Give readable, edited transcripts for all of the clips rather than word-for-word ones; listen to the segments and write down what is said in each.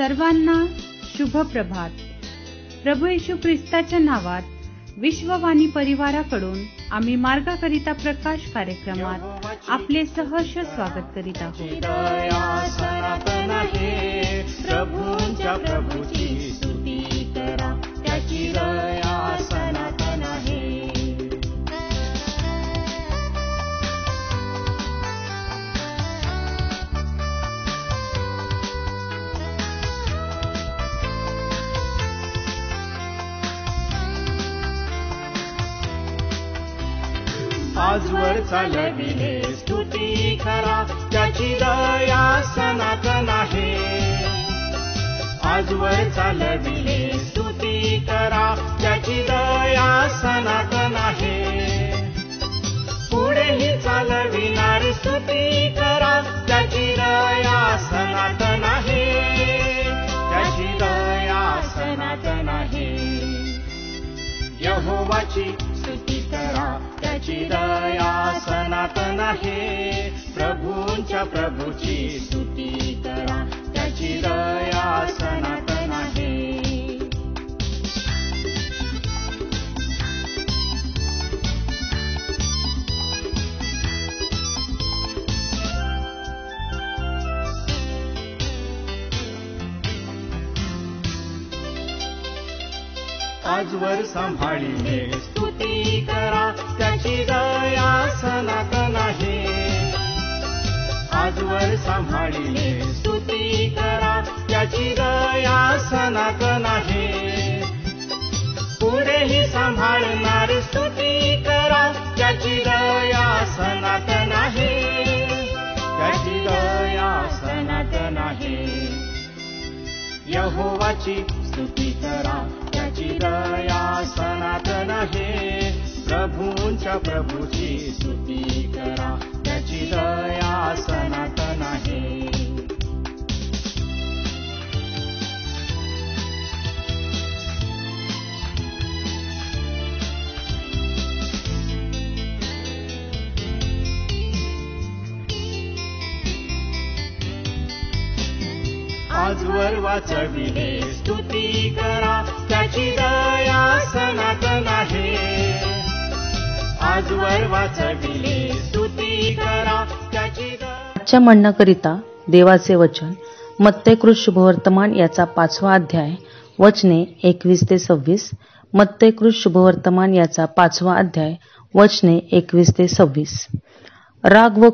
सर्वांना शुभ प्रभात. प्रभू येशू ख्रिस्ताच्या नावात विश्ववाणी परिवाराकडून आम्ही मार्गाकरिता प्रकाश कार्यक्रमात आपले सहर्ष स्वागत करीत आहोत. प्रभूंच्या प्रभूची स्तुती करा, त्याची दया सनातन आहे. आजवर चालविले स्तुती करा, त्याची दया सनातन आहे. आजवर चालविले स्तुती करा, त्याची दया सनातन आहे. पुढेही चालविणार स्तुती करा, त्याची दया सनातन आहे. त्याची दया सनातन आहे. यहोवाची स्तुती करा, त्याची दया सनातन आहे. प्रभूंच्या प्रभूची स्तुती करा, त्याची दया सनातन आहे. आजवर सांभाळिले स्तुती करा, त्याची दया सनातन आहे. आजवर सांभाळिले स्तुती करा, त्याची दया सनातन आहे. पुढेही सांभाळणार स्तुती करा, त्याची दया सनातन आहे. त्याची दया सनातन आहे. यहोवाची स्तुती करा, त्याची दया सनातन आहे. प्रभूंच्या प्रभूची स्तुती करा, त्याची दया सनातन आहे. आजवर वाचविले स्तुती करा, त्याची दया सनातन आहे. आजवर वाचविले स्तुती करा, त्याची दया. आजच्या म्हणण्याकरिता देवाचे वचन मत्तेकृत शुभवर्तमान याचा 5वा अध्याय वचने 21 ते 26. मत्तेकृत शुभवर्तमान याचा 5वा अध्याय वचने 21 ते 26. राग व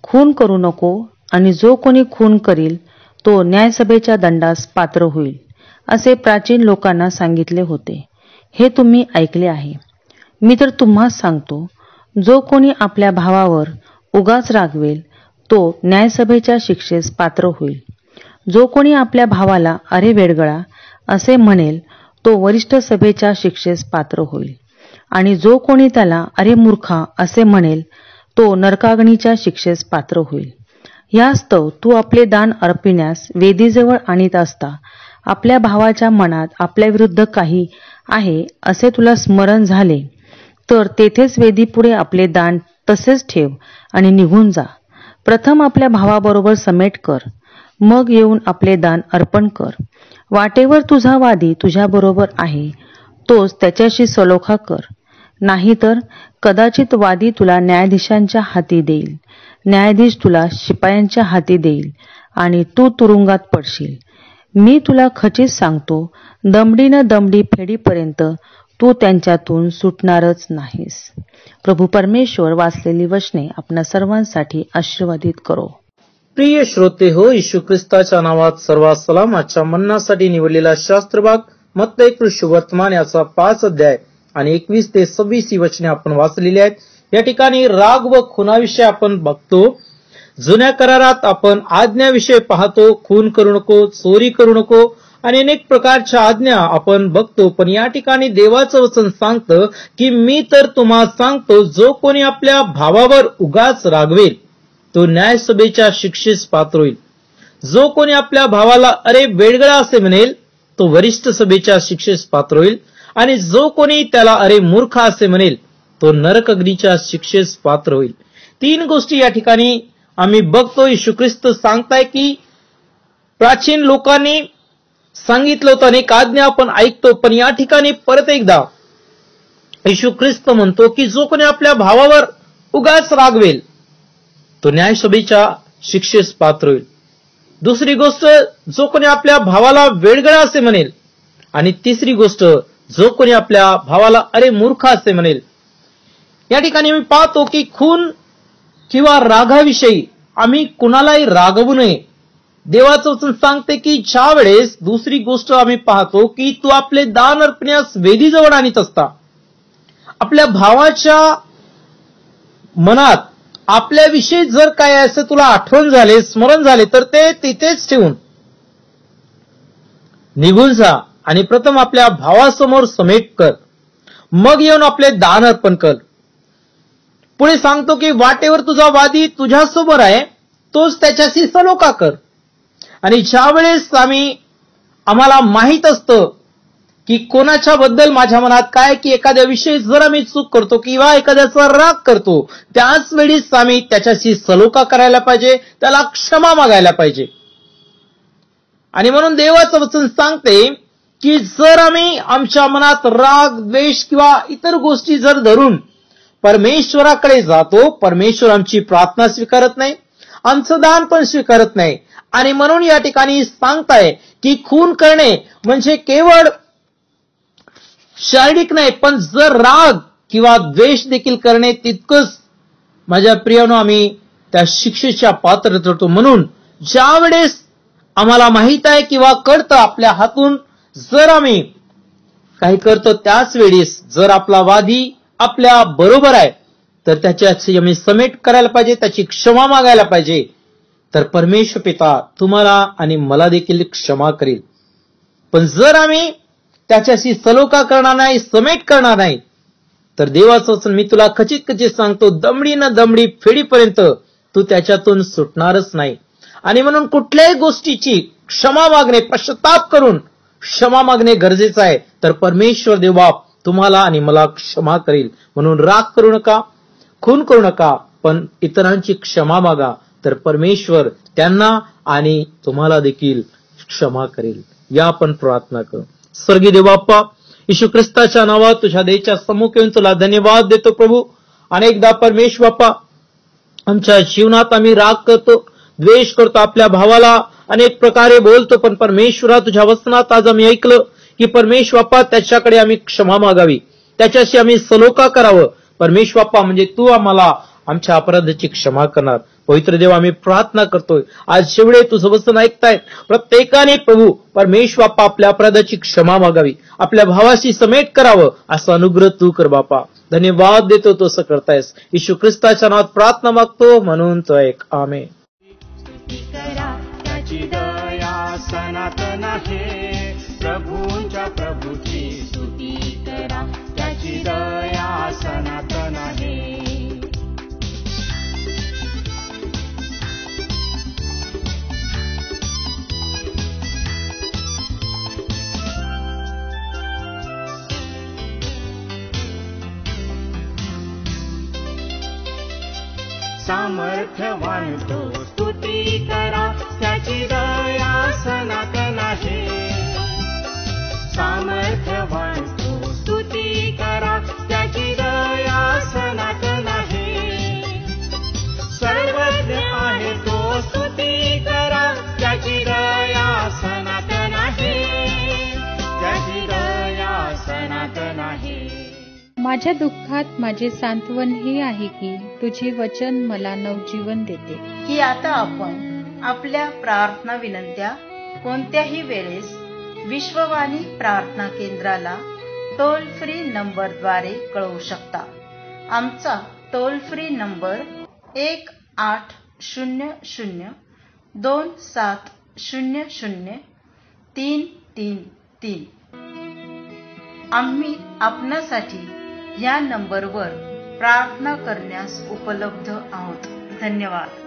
खून करू नको, आणि जो कोणी खून करील तो न्यायसभेच्या दंडास पात्र होईल, असे प्राचीन लोकांना सांगितले होते. हे तुम्ही ऐकले आहे. मी तर तुम्हास सांगतो, जो कोणी आपल्या भावावर उगाच रागवेल तो न्यायसभेच्या शिक्षेस पात्र होईल. जो कोणी आपल्या भावाला अरे वेडगळा असे म्हणेल तो वरिष्ठ सभेच्या शिक्षेस पात्र होईल. आणि जो कोणी त्याला अरे मूर्खा असे म्हणेल तो नरकाग्नीच्या शिक्षेस पात्र होईल. यास्तव तू आपले दान अर्पिण्यास वेदीजवळ आणीत असता आपल्या भावाच्या मनात आपल्या विरुद्ध काही आहे असे तुला स्मरण झाले, तर तेथेच वेदीपुढे आपले दान तसेच ठेव आणि निघून जा. प्रथम आपल्या भावाबरोबर समेट कर, मग येऊन आपले दान अर्पण कर. वाटेवर तुझा वादी तुझ्याबरोबर आहे तोच त्याच्याशी सलोखा कर. नाहीतर कदाचित वादी तुला न्यायाधीशांच्या हाती देईल, न्यायाधीश तुला शिपायांच्या हाती देईल, आणि तू तुरुंगात पडशील. मी तुला खचित सांगतो, दमडीनं दमडी फेडीपर्यंत तू त्यांच्यातून सुटणारच नाहीस. प्रभू परमेश्वर वाचलेली वचने आपल्या सर्वांसाठी आशीर्वादित करो. प्रिय श्रोते हो, येशू ख्रिस्ताच्या नावात सर्वात सलाम. आजच्या म्हणण्यासाठी निवडलेला शास्त्रभाग मत्तेकृत शुभवर्तमान याचा 5 अध्याय आणि 21 ते 26 ही वचने आपण वाचलेली आहेत. या ठिकाणी राग व खुनाविषयी आपण बघतो. जुन्या करारात आपण आज्ञाविषयी पाहतो, खून करू नको, चोरी करू नको आणि अनेक प्रकारच्या आज्ञा आपण बघतो. पण या ठिकाणी देवाचं वचन सांगतं की मी तर तुम्हाला सांगतो, जो कोणी आपल्या भावावर उगाच रागवेल तो न्यायसभेच्या शिक्षेस पात्र होईल. जो कोणी आपल्या भावाला अरे वेडगळा असे म्हणेल तो वरिष्ठ सभेच्या शिक्षेस पात्र होईल. आणि जो कोणी त्याला अरे मूर्ख असे म्हणेल तो नरक अग्नीच्या शिक्षेस पात्र होईल. 3 गोष्टी या ठिकाणी आम्ही बघतो. येशू ख्रिस्त सांगताय की प्राचीन लोकांनी सांगितलं होतं, अनेक आज्ञा आपण ऐकतो, पण या ठिकाणी परत एकदा येशू ख्रिस्त म्हणतो की जो कोणी आपल्या भावावर उगाच रागवेल तो न्यायसभेच्या शिक्षेस पात्र होईल. दुसरी गोष्ट, जो कोणी आपल्या भावाला वेडगळा असे म्हणेल, आणि तिसरी गोष्ट, जो कोणी आपल्या भावाला अरे मूर्ख असे म्हणेल. या ठिकाणी मी पाहतो की खून किंवा रागाविषयी आम्ही कुणालाही रागवू नये. देवाचं वचन सांगते की ज्या वेळेस, दुसरी गोष्ट आम्ही पाहतो की तू आपले दान अर्पण्यास वेदीजवळ आणीत असता, आपल्या भावाच्या मनात आपल्याविषयी जर काय असं तुला आठवण झाले, स्मरण झाले, तर ते तिथेच ठेवून निघून जा आणि प्रथम आपल्या भावासमोर समेट कर, मग येऊन आपले दान अर्पण कर. पुढे सांगतो की वाटेवर तुझा वादी तुझ्यासोबत आहे, तोच त्याच्याशी सलोखा कर. आणि ज्या वेळेस आम्हाला माहित असतं की कोणाच्या बद्दल माझ्या मनात काय, की एखाद्या विषयी जर आम्ही चूक करतो किंवा एखाद्याचा राग करतो, त्याच वेळीच आम्ही त्याच्याशी सलोखा करायला पाहिजे, त्याला क्षमा मागायला पाहिजे. आणि म्हणून देवाचं वचन सांगते की जर आम्ही आमच्या मनात राग, द्वेष किंवा इतर गोष्टी जर धरून परमेश्वराकडे जातो, परमेश्वर आमची प्रार्थना स्वीकारत नाही, आमचं दान पण स्वीकारत नाही. आणि म्हणून या ठिकाणी सांगताय की खून करणे म्हणजे केवळ शारीरिक नाही, पण जर राग किंवा द्वेष देखील करणे तितकंच माझ्या प्रियानो आम्ही त्या शिक्षेच्या पात्र ठरतो. म्हणून ज्या वेळेस आम्हाला माहित आहे किंवा कळतं आपल्या हातून जर आम्ही काही करतो, त्याच वेळेस जर आपला वादी आपल्या बरोबर आहे तर त्याच्याशी आम्ही समेट करायला पाहिजे, त्याची क्षमा मागायला पाहिजे. तर परमेश्वर पिता तुम्हाला आणि मला देखील क्षमा करेल. पण जर आम्ही त्याच्याशी सलोखा करणार नाही, समेट करणार नाही, तर देवाचं वचन मी तुला खचित सांगतो, दमडी न दमडी फेडीपर्यंत तू त्याच्यातून सुटणारच नाही. आणि म्हणून कुठल्याही गोष्टीची क्षमा मागणे, पश्चाताप करून क्षमा मागणे गरजेचं आहे. तर परमेश्वर देवबाप तुम्हाला आणि मला क्षमा करेल. म्हणून राग करू नका, खून करू नका, पण इतरांची क्षमा मागा, तर परमेश्वर त्यांना आणि तुम्हाला देखील क्षमा करेल. या आपण प्रार्थना करू. स्वर्गीय देव बाप्पा, येशू ख्रिस्ताच्या नावात तुझ्या देवाच्या सम्मुख येऊन तुला धन्यवाद देतो प्रभू. अनेकदा परमेश्वर बाप्पा आमच्या जीवनात आम्ही राग करतो, द्वेष करतो, आपल्या भावाला अनेक प्रकारे बोलतो, पण परमेश्वरा तुझ्या वचनात आज आम्ही ऐकलं की परमेश्वर बाप्पा त्याच्याकडे आम्ही क्षमा मागावी, त्याच्याशी आम्ही सलोखा करावं. परमेश्वर बाप्पा म्हणजे तू आम्हाला आमच्या अपराधाची क्षमा करणार. पवित्र देव आम्ही प्रार्थना करतोय, आज जेवढे तुझं वचन ऐकतायत प्रत्येकाने प्रभू परमेश्वर बाप्पा आपल्या अपराधाची क्षमा मागावी, आपल्या भावाशी समेट करावं, असा अनुग्रह तू कर बापा. धन्यवाद देतो तो असं करतायस. येशू ख्रिस्ताच्या नावात प्रार्थना मागतो, म्हणून तो ऐक. आमेन. करा त्याची दया सनातन आहे, प्रभूंच्या प्रभूची स्तुती करा, त्याची दया सनातन आहे. सामर्थ्यवान तो स्तुती करा, त्याची दया सनातन आहे. सामर्थ्यवान तो स्तुती करा, त्याची दया सनातन आहे. सर्वज्ञ आहे तो स्तुती करा, त्याची दया सनातन आहे, त्याची दया सनातन आहे. माझ्या दुःखात माझे सांत्वन हे आहे की तुझे वचन मला नवजीवन देते. की आता आपण आपल्या प्रार्थना विनंत्या कोणत्याही वेळेस विश्ववाणी प्रार्थना केंद्राला टोल फ्री नंबरद्वारे कळवू शकता. आमचा टोल फ्री नंबर 1-800-2700-333. आम्ही आपणासाठी या नंबरवर प्रार्थना करण्यास उपलब्ध आहोत. धन्यवाद.